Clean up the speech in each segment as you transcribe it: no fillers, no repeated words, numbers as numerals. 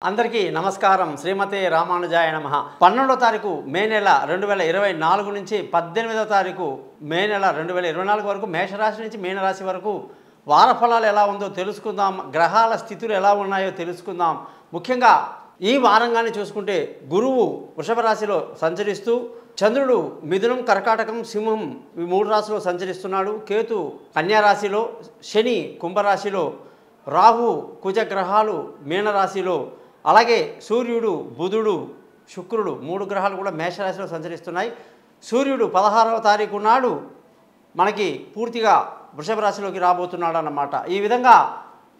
అందరికీ నమస్కారం. శ్రీమతే రామానుజాయ నమః. 12వ తారీఖు మే నెల 2024 నుంచి 18వ తారీఖు మే నెల 2024 వరకు మేషరాశి నుంచి మీనరాశి వరకు వార ఫలాలు ఎలా ఉందో తెలుసుకుందాం. గ్రహాల స్థితులు ఎలా ఉన్నాయో తెలుసుకుందాం. ముఖ్యంగా ఈ వారంగానే చూసుకుంటే గురువు వృషభ రాశిలో సంచరిస్తూ, చంద్రుడు మిథునం, కర్కాటకం, సింహం ఈ 3 రాశిలో సంచరిస్తున్నాడు. కేతు కన్యా రాశిలో, శని కుంభరాశిలో, రాహు కుజ గ్రహాలు మీనరాశిలో, అలాగే సూర్యుడు, బుధుడు, శుక్రుడు 3 గ్రహాలు కూడా మేషరాశిలో సంచరిస్తున్నాయి. సూర్యుడు 16వ తారీఖు నాడు మనకి పూర్తిగా వృషభ రాశిలోకి రాబోతున్నాడు అన్నమాట. ఈ విధంగా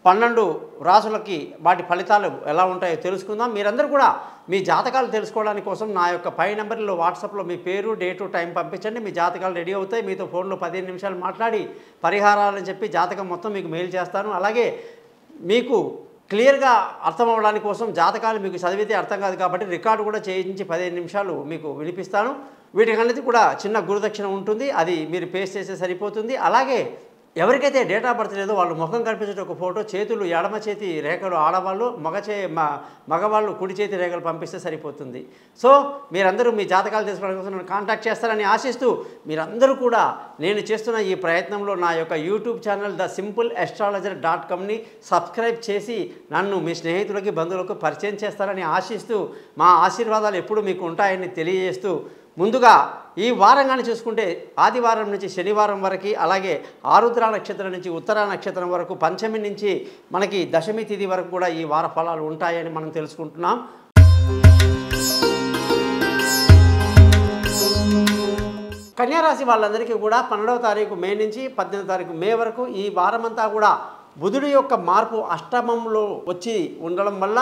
12 రాశులకి వాటి ఫలితాలు ఎలా ఉంటాయో తెలుసుకుందాం. మీరందరూ కూడా మీ జాతకాలు తెలుసుకోవడానికి కోసం నా యొక్క పై నెంబర్లో వాట్సాప్లో మీ పేరు, డేటు, టైం పంపించండి. మీ జాతకాలు రెడీ అవుతాయి. మీతో ఫోన్లో 15 నిమిషాలు మాట్లాడి పరిహారాలని చెప్పి జాతకం మొత్తం మీకు మెయిల్ చేస్తాను. అలాగే మీకు క్లియర్గా అర్థం అవ్వడానికి కోసం జాతకాలు మీకు చదివితే అర్థం కాదు కాబట్టి రికార్డు కూడా చేయించి 15 నిమిషాలు మీకు వినిపిస్తాను. వీటికన్నది కూడా చిన్న గురుదక్షిణ ఉంటుంది, అది మీరు పేస్ట్ చేస్తే సరిపోతుంది. అలాగే ఎవరికైతే డేట్ ఆఫ్ బర్త్ లేదో వాళ్ళు ముఖం కనిపించే ఒక ఫోటో, చేతులు ఎడమ చేతి రేఖలు ఆడవాళ్ళు, మగవాళ్ళు కుడి చేతి రేఖలు పంపిస్తే సరిపోతుంది. సో మీరందరూ మీ జాతకాలు తెలుసుకోవడం కోసం నన్ను కాంటాక్ట్ చేస్తారని ఆశిస్తూ, మీరందరూ కూడా నేను చేస్తున్న ఈ ప్రయత్నంలో నా యొక్క యూట్యూబ్ ఛానల్ thesimpleastrologer.comని సబ్స్క్రైబ్ చేసి నన్ను మీ స్నేహితులకి, బంధువులకు పరిచయం చేస్తారని ఆశిస్తూ, మా ఆశీర్వాదాలు ఎప్పుడు మీకు ఉంటాయని తెలియజేస్తూ, ముందుగా ఈ వారంగానే చూసుకుంటే ఆదివారం నుంచి శనివారం వరకు, అలాగే ఆరుద్ర నక్షత్రం నుంచి ఉత్తర నక్షత్రం వరకు, పంచమి నుంచి మనకి దశమి తిథి వరకు కూడా ఈ వార ఫలాలు ఉంటాయని మనం తెలుసుకుంటున్నాం. కన్యారాశి వాళ్ళందరికీ కూడా 12వ తారీఖు మే నుంచి 18వ తారీఖు మే వరకు ఈ వారమంతా కూడా బుధుడి యొక్క మార్పు అష్టమంలో వచ్చి ఉండడం వల్ల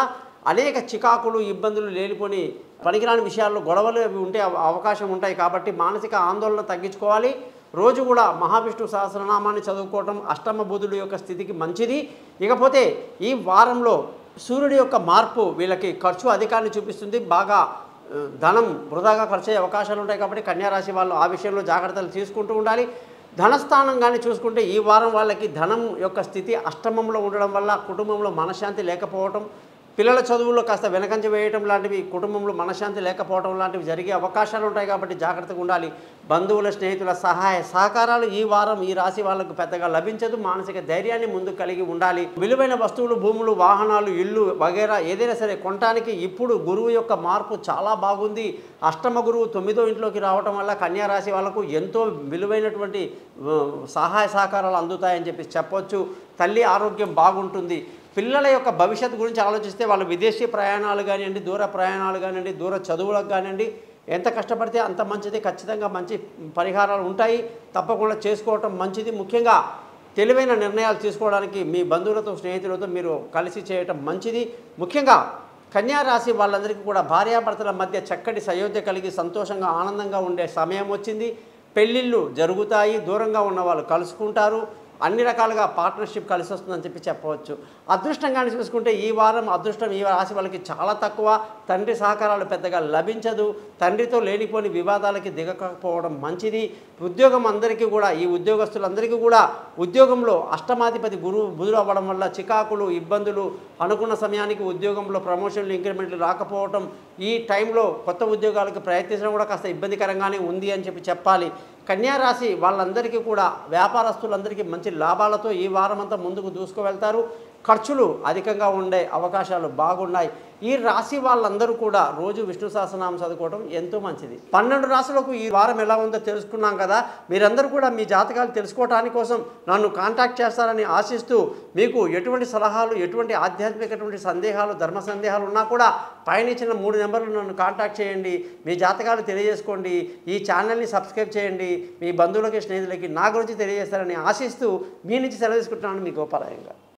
అనేక చికాకులు, ఇబ్బందులు, లేనిపోని పనికిరాని విషయాల్లో గొడవలు అవి ఉంటే అవకాశం ఉంటాయి. కాబట్టి మానసిక ఆందోళన తగ్గించుకోవాలి. రోజు కూడా మహావిష్ణు సహస్రనామాన్ని చదువుకోవటం అష్టమ బుధుడి యొక్క స్థితికి మంచిది. ఇకపోతే ఈ వారంలో సూర్యుడి యొక్క మార్పు వీళ్ళకి ఖర్చు అధికాన్ని చూపిస్తుంది. బాగా ధనం వృధాగా ఖర్చు అయ్యే అవకాశాలు ఉంటాయి. కాబట్టి కన్యారాశి వాళ్ళు ఆ విషయంలో జాగ్రత్తలు తీసుకుంటూ ఉండాలి. ధనస్థానం కానీ చూసుకుంటే ఈ వారం వాళ్ళకి ధనం యొక్క స్థితి అష్టమంలో ఉండడం వల్ల కుటుంబంలో మనశ్శాంతి లేకపోవటం, పిల్లల చదువుల్లో కాస్త వెనకంజ వేయటం లాంటివి, కుటుంబంలో మనశ్శాంతి లేకపోవడం లాంటివి జరిగే అవకాశాలు ఉంటాయి. కాబట్టి జాగ్రత్తగా ఉండాలి. బంధువుల, స్నేహితుల సహాయ సహకారాలు ఈ వారం ఈ రాశి వాళ్ళకు పెద్దగా లభించదు. మానసిక ధైర్యాన్ని ముందు కలిగి ఉండాలి. విలువైన వస్తువులు, భూములు, వాహనాలు, ఇల్లు వగైరా ఏదైనా సరే కొనటానికి ఇప్పుడు గురువు యొక్క మార్పు చాలా బాగుంది. అష్టమ గురువు 9వ ఇంట్లోకి రావటం వల్ల కన్యారాశి వాళ్ళకు ఎంతో విలువైనటువంటి సహాయ సహకారాలు అందుతాయని చెప్పి చెప్పొచ్చు. తల్లి ఆరోగ్యం బాగుంటుంది. పిల్లల యొక్క భవిష్యత్తు గురించి ఆలోచిస్తే వాళ్ళు విదేశీ ప్రయాణాలు కానివ్వండి, దూర ప్రయాణాలు కానివ్వండి, దూర చదువులకు కానివ్వండి, ఎంత కష్టపడితే అంత మంచిది. ఖచ్చితంగా మంచి పరిహారాలు ఉంటాయి. తప్పకుండా చేసుకోవటం మంచిది. ముఖ్యంగా తెలివైన నిర్ణయాలు తీసుకోవడానికి మీ బంధువులతో, స్నేహితులతో మీరు కలిసి చేయటం మంచిది. ముఖ్యంగా కన్యారాశి వాళ్ళందరికీ కూడా భార్యాభర్తల మధ్య చక్కటి సయోధ్య కలిగి సంతోషంగా, ఆనందంగా ఉండే సమయం వచ్చింది. పెళ్ళిళ్ళు జరుగుతాయి. దూరంగా ఉన్న వాళ్ళు కలుసుకుంటారు. అన్ని రకాలుగా పార్ట్నర్షిప్ కలిసి వస్తుందని చెప్పి చెప్పవచ్చు. అదృష్టంగానే చూసుకుంటే ఈ వారం అదృష్టం ఈ రాశి వాళ్ళకి చాలా తక్కువ. తండ్రి సహకారాలు పెద్దగా లభించదు. తండ్రితో లేనిపోని వివాదాలకి దిగకపోవడం మంచిది. ఉద్యోగం అందరికీ కూడా, ఈ ఉద్యోగస్తులందరికీ కూడా ఉద్యోగంలో అష్టమాధిపతి గురువు బుధుడు అవ్వడం వల్ల చికాకులు, ఇబ్బందులు, అనుకున్న సమయానికి ఉద్యోగంలో ప్రమోషన్లు, ఇంక్రిమెంట్లు రాకపోవటం, ఈ టైంలో కొత్త ఉద్యోగాలకు ప్రయత్నించడం కూడా కాస్త ఇబ్బందికరంగానే ఉంది అని చెప్పి చెప్పాలి. కన్యారాశి వాళ్ళందరికీ కూడా, వ్యాపారస్తులందరికీ మంచి లాభాలతో ఈ వారమంతా ముందుకు దూసుకువెళ్తారు. ఖర్చులు అధికంగా ఉండే అవకాశాలు బాగున్నాయి. ఈ రాశి వాళ్ళందరూ కూడా రోజు విష్ణు సహస్రనామం చదువుకోవడం ఎంతో మంచిది. 12 రాశులకు ఈ వారం ఎలా ఉందో తెలుసుకున్నాం కదా. మీరందరూ కూడా మీ జాతకాలు తెలుసుకోవడానికి కోసం నన్ను కాంటాక్ట్ చేస్తారని ఆశిస్తూ, మీకు ఎటువంటి సలహాలు, ఎటువంటి ఆధ్యాత్మికటువంటి సందేహాలు, ధర్మ సందేహాలు ఉన్నా కూడా పైన ఇచ్చిన 3 నెంబర్లు నన్ను కాంటాక్ట్ చేయండి. మీ జాతకాలు తెలియజేసుకోండి. ఈ ఛానల్ని సబ్స్క్రైబ్ చేయండి. మీ బంధువులకి, స్నేహితులకి నా గురించి తెలియజేస్తారని ఆశిస్తూ మీ నుంచి సెలవు తీసుకుంటున్నాను. మీ గోపాలయంగా.